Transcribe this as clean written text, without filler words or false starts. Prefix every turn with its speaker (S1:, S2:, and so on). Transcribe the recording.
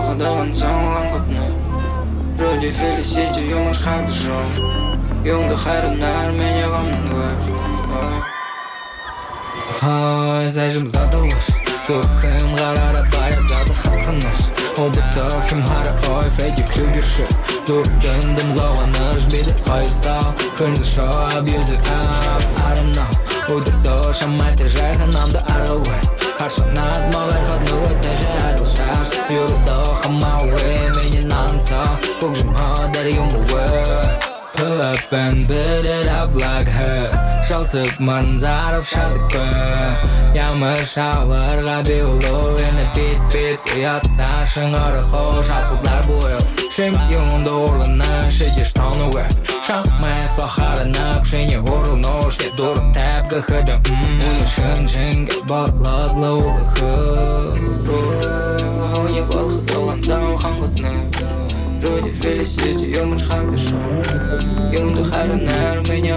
S1: выходован самом вроде велосипед, юмор как дошел. Юнда хайрынар, меня вам надвар. Ой, зажим задалыш, тухым гарара барят зады хатхыныш. Обытахым хара ой, Фредди Крюгерши. Зурдындым зауаныш, биді қайырсау. Күнішо, abuse it up, I don't know. Удырды шамайты жайғанамды арылы. Аршанат малай хадны өтәжі арылшаш. Юрды хамауы, менен анса. Көкжімі дәрі юмуы. Pull up and beat it up like her. Шалцып манзаров шадықы. Ямыр шауырға беулу. Ені бит-бит ұятса шыңыры хош. Ақылдар бойыл чемпионды орылыны шедеш тауынуы. Шамай слахарынып шене орылну. Ште дұрып тәпкі хыды. Уны шын-шынға баладлы улықы. Ой, балқы толан зал қаңғытны. Вроде велосипед, юмор как дошел. Юнда хайрынар, меня